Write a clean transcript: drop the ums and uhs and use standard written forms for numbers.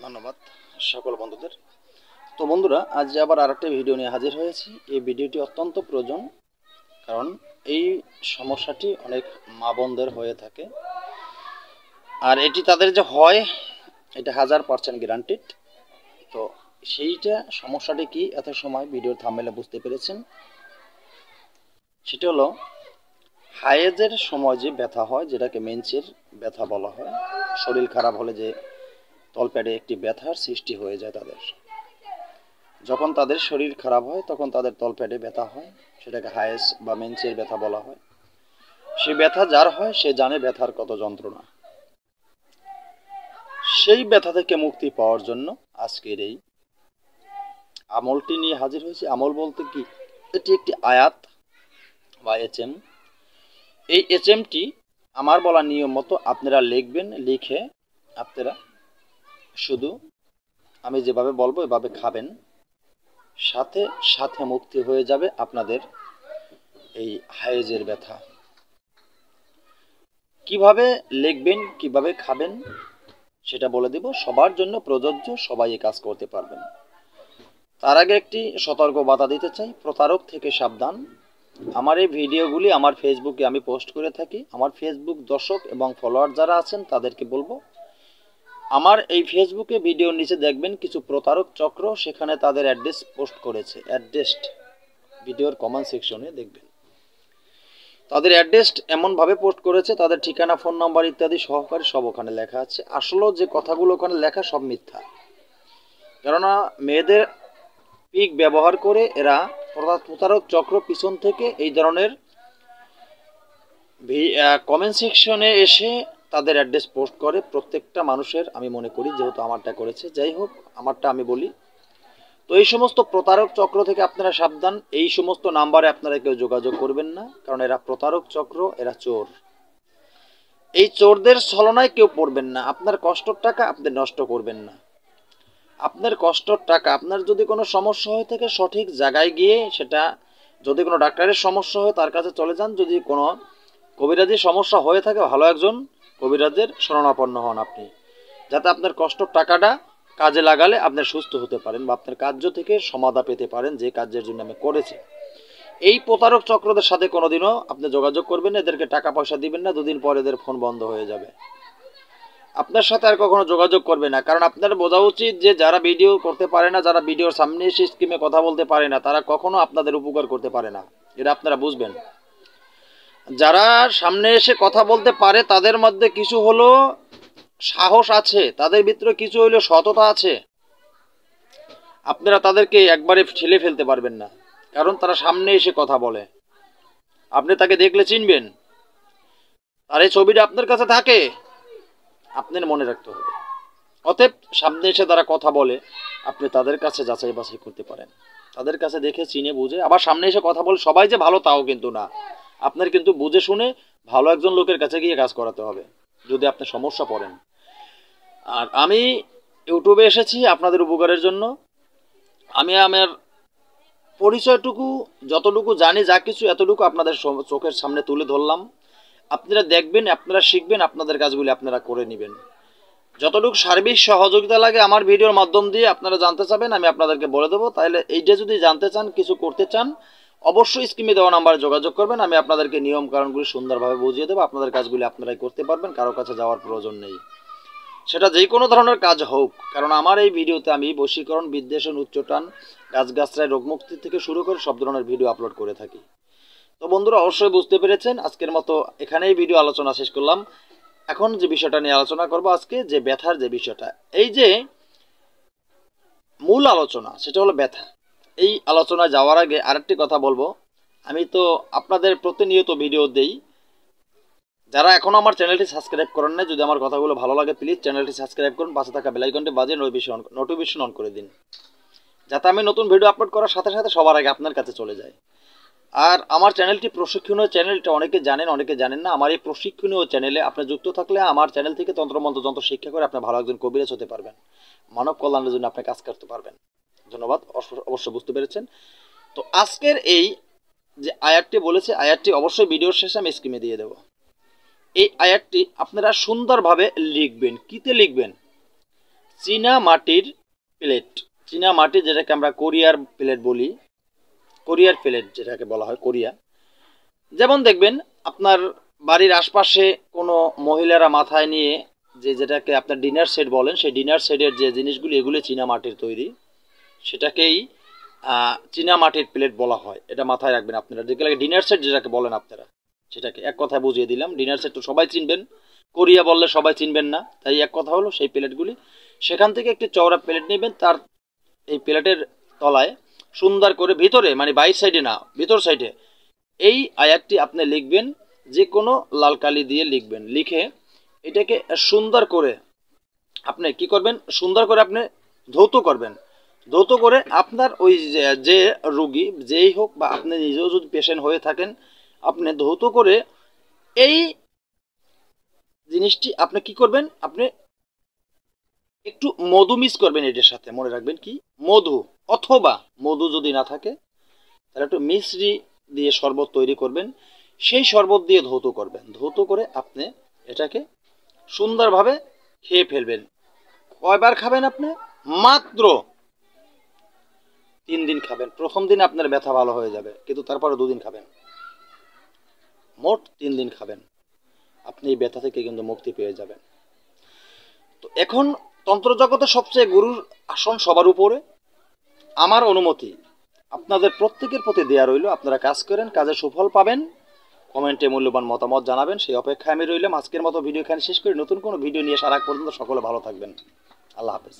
ধন্যবাদ সকল বন্ধুদের। তো বন্ধুরা, আজ আবার আরেকটা ভিডিও নিয়ে হাজির হয়েছি। এই ভিডিওটি অত্যন্ত প্রয়োজন, কারণ এই সমস্যাটি অনেক মা বোনদের হয়ে থাকে, আর এটি তাদের যে হয় এটা 1000% গ্যারান্টিড। তো সেইটা সমস্যাটি কি এত সময় ভিডিওর থাম্বনেলে বুঝতে পেরেছেন। সেটা হলো হায়েজের সময় যে ব্যথা হয়, যেটাকে মেন্সের ব্যথা বলা হয়। শরীর খারাপ হলে যে তলপেটে একটি ব্যথার সৃষ্টি হয়ে যায় তাদের, যখন তাদের শরীর খারাপ হয় তখন তাদের তলপেটে ব্যথা হয়, সেটাকে হায়েস বা মেন্সের ব্যথা বলা হয়। সেই ব্যথা যার হয় সে জানে ব্যথার কত যন্ত্রণা। সেই ব্যথা থেকে মুক্তি পাওয়ার জন্য আজকের এই আমলটি নিয়ে হাজির হয়েছি। আমল বলতে কি, এটি একটি আয়াত বা এচএম। এই এচএমটি আমার বলা নিয়ম মতো আপনারা লিখবেন, লিখে আপনারা শুধু আমি যেভাবে বলবো এভাবে খাবেন, সাথে সাথে মুক্তি হয়ে যাবে আপনাদের এই হায়েজের ব্যথা। কিভাবে লিখবেন, কিভাবে খাবেন সেটা বলে দিব। সবার জন্য প্রযোজ্য, সবাই এই কাজ করতে পারবেন। তার আগে একটি সতর্ক বার্তা দিতে চাই, প্রতারক থেকে সাবধান। আমার এই ভিডিওগুলি আমার ফেসবুকে আমি পোস্ট করে থাকি। আমার ফেসবুক দর্শক এবং ফলোয়ার যারা আছেন তাদেরকে বলবো, আমার এই ফেসবুকে ভিডিওর নিচে দেখবেন কিছু প্রতারক চক্র, সেখানে তাদের অ্যাড্রেস পোস্ট করেছে। অ্যাড্রেস ভিডিওর কমেন্ট সেকশনে দেখবেন, তাদের অ্যাড্রেস এমনভাবে পোস্ট করেছে, তাদের ঠিকানা, ফোন নাম্বার ইত্যাদি সহকারে সব ওখানে লেখা আছে। আসলে যে কথাগুলো ওখানে লেখা সব মিথ্যা, কেননা মেয়েদের পিক ব্যবহার করে এরা প্রতারক চক্র পিছন থেকে এই ধরনের কমেন্ট সেকশনে এসে তাদের অ্যাড্রেস পোস্ট করে। প্রত্যেকটা মানুষের আমি মনে করি, যেহেতু আমারটা করেছে, যাই হোক আমারটা আমি বলি। তো এই সমস্ত প্রতারক চক্র থেকে আপনারা সাবধান। এই সমস্ত নাম্বারে আপনারা কেউ যোগাযোগ করবেন না, কারণ এরা প্রতারক চক্র, এরা চোর। এই চোরদের ছলনায় কেউ পড়বেন না। আপনার কষ্টের টাকা আপনি নষ্ট করবেন না। আপনার কষ্টের টাকা, আপনার যদি কোনো সমস্যা হয়ে থাকে সঠিক জায়গায় গিয়ে, সেটা যদি কোনো ডাক্তারের সমস্যা হয় তার কাছে চলে যান। যদি কোনো কবিরাজির সমস্যা হয়ে থাকে, ভালো একজন কবিরাজের শরণাপন্ন হন আপনি, যাতে আপনার কষ্টের টাকাটা কাজে লাগালে আপনি সুস্থ হতে পারেন বা আপনার কার্য থেকে সমাধা পেতে পারেন, যে কাজের জন্য আমি করেছি। এই প্রতারক চক্রদের সাথে কোনোদিনও আপনি যোগাযোগ করবেন না, এদেরকে টাকা পয়সা দিবেন না, দুদিন পর এদের ফোন বন্ধ হয়ে যাবে। আপনার সাথে আর কখনো যোগাযোগ করবে না। কারণ আপনার বোঝা উচিত যে যারা ভিডিও করতে পারে না, যারা ভিডিওর সামনে এসে স্ক্রিনে কথা বলতে পারে না, তারা কখনো আপনাদের উপকার করতে পারে না, এটা আপনারা বুঝবেন। যারা সামনে এসে কথা বলতে পারে তাদের মধ্যে কিছু হলো সাহস আছে, তাদের ভিতরে কিছু হলো সততা আছে। আপনারা তাদেরকে একবারে ঠেলে ফেলতে পারবেন না, কারণ তারা সামনে এসে কথা বলে। আপনি তাকে দেখলে চিনবেন, আর এই ছবিটা আপনার কাছে থাকে, আপনার মনে রাখতে হবে। অতএব সামনে এসে তারা কথা বলে, আপনি তাদের কাছে যাচাই বাছাই করতে পারেন, তাদের কাছে দেখে চিনে বুঝে। আবার সামনে এসে কথা বলে সবাই যে ভালো তাও কিন্তু না, আপনার কিন্তু বুঝে শুনে ভালো একজন লোকের কাছে গিয়ে কাজ করাতে হবে যদি আপনি সমস্যা পড়েন। আর আমি ইউটিউবে এসেছি আপনাদের উপকারের জন্য। আমি আমার পরিচয়টুকু যতটুকু জানি, যা কিছু এতটুকু আপনাদের চোখের সামনে তুলে ধরলাম। আপনারা দেখবেন, আপনারা শিখবেন, আপনাদের কাজগুলি আপনারা করে নেবেন। যতটুকু সার্বিক সহযোগিতা লাগে আমার ভিডিওর মাধ্যম দিয়ে আপনারা জানতে চাবেন, আমি আপনাদেরকে বলে দেবো। তাহলে এইটা যদি জানতে চান, কিছু করতে চান, অবশ্যই স্ক্রিনে দেওয়া নাম্বারে যোগাযোগ করবেন। আমি আপনাদেরকে নিয়ম কারণগুলি সুন্দরভাবে বুঝিয়ে দেবো। আপনাদের কাজগুলি আপনারাই করতে পারবেন, কারো কাছে যাওয়ার প্রয়োজন নেই, সেটা যে কোনো ধরনের কাজ হোক। কারণ আমার এই ভিডিওতে আমি বশীকরণ, বিদ্বেষণ, উচ্চটান, গাছগাছরায় রোগমুক্তি থেকে শুরু করে সব ধরনের ভিডিও আপলোড করে থাকি। তো বন্ধুরা, অবশ্যই বুঝতে পেরেছেন। আজকের মতো এখানেই ভিডিও আলোচনা শেষ করলাম। এখন যে বিষয়টা নিয়ে আলোচনা করব আজকে, যে ব্যথার যে বিষয়টা, এই যে মূল আলোচনা, সেটা হলো ব্যথা। এই আলোচনায় যাওয়ার আগে আরেকটি কথা বলবো। আমি তো আপনাদের প্রতিনিয়ত ভিডিও দেই। যারা এখনো আমার চ্যানেলটি সাবস্ক্রাইব করেন না, যদি আমার কথাগুলো ভালো লাগে প্লিজ চ্যানেলটি সাবস্ক্রাইব করুন, পাশে থাকা বেল আইকনটি বাজিয়ে নোটিফিকেশন অন করে দিন, যাতে আমি নতুন ভিডিও আপলোড করার সাথে সাথে সবার আগে আপনার কাছে চলে যায়। আর আমার চ্যানেলটি প্রশিক্ষণীয় চ্যানেল, এটা অনেকে জানেন, অনেকে জানেন না। আমার এই প্রশিক্ষণীয় চ্যানেলে আপনি যুক্ত থাকলে আমার চ্যানেল থেকে তন্ত্রমন্ত্র যন্ত্র শিক্ষা করে আপনি ভালো একজন কবিরাজ হতে পারবেন, মানব কল্যাণের জন্য আপনি কাজ করতে পারবেন। ধন্যবাদ, অবশ্যই বুঝতে পেরেছেন। তো আজকের এই যে আয়াতটি বলেছে, আয়াতটি অবশ্যই ভিডিওর শেষে আমি স্ক্রিনে দিয়ে দেবো। এই আয়াতটি আপনারা সুন্দরভাবে লিখবেন। কিতে লিখবেন? চীনা মাটির প্লেট, চীনা মাটি যেটাকে আমরা কোরিয়ার প্লেট বলি, কোরিয়ার প্লেট যেটাকে বলা হয় কোরিয়া। যেমন দেখবেন আপনার বাড়ির আশপাশে কোনো মহিলারা মাথায় নিয়ে যেটাকে আপনার ডিনার সেট বলেন, সেই ডিনার সেটের যে জিনিসগুলি এগুলি চীনা মাটির তৈরি, সেটাকেই চীনা মাটির প্লেট বলা হয়। এটা মাথায় রাখবেন আপনারা, যেগুলো ডিনার সেট যেটাকে বলেন আপনারা, সেটাকে এক কথায় বুঝিয়ে দিলাম। ডিনার সেট তো সবাই চিনবেন, কোরিয়া বললে সবাই চিনবেন না, তাই এক কথা হলো সেই প্লেটগুলি। সেখান থেকে একটি চওড়া প্লেট নেবেন, তার এই প্লেটের তলায় সুন্দর করে ভিতরে, মানে বাইর সাইডে না, ভিতর সাইডে এই আয়াতটি আপনি লিখবেন, যে কোনো লাল কালি দিয়ে লিখবেন। লিখে এটাকে সুন্দর করে আপনি কি করবেন, সুন্দর করে আপনি ধৌত করবেন। ধৌত করে আপনার ওই যে রোগী যেই হোক বা আপনি নিজেও যদি পেশেন্ট হয়ে থাকেন, আপনি ধৌত করে এই জিনিসটি আপনি কি করবেন, আপনি একটু মধু মিক্স করবেন এটার সাথে। মনে রাখবেন কি মধু, অথবা মধু যদি না থাকে তাহলে একটু মিশ্রি দিয়ে শরবত তৈরি করবেন, সেই শরবত দিয়ে ধৌত করবেন। ধৌত করে আপনি এটাকে সুন্দরভাবে খেয়ে ফেলবেন। কয়বার খাবেন আপনি? মাত্র 3 দিন খাবেন। প্রথম দিন আপনার ব্যথা ভালো হয়ে যাবে, কিন্তু তারপরে 2 দিন খাবেন, মোট 3 দিন খাবেন, আপনি এই ব্যথা থেকে কিন্তু মুক্তি পেয়ে যাবেন। তো এখন তন্ত্র জগতে সবচেয়ে গুরুর আসন সবার উপরে। আমার অনুমতি আপনাদের প্রত্যেকের প্রতি দেয়া রইল, আপনারা কাজ করেন, কাজে সুফল পাবেন। কমেন্টে মূল্যবান মতামত জানাবেন, সেই অপেক্ষায় আমি রইলাম। আজকের মতো ভিডিও এখানে শেষ করি। নতুন কোনো ভিডিও নিয়ে সারা পর্যন্ত সকলে ভালো থাকবেন। আল্লাহ হাফেজ।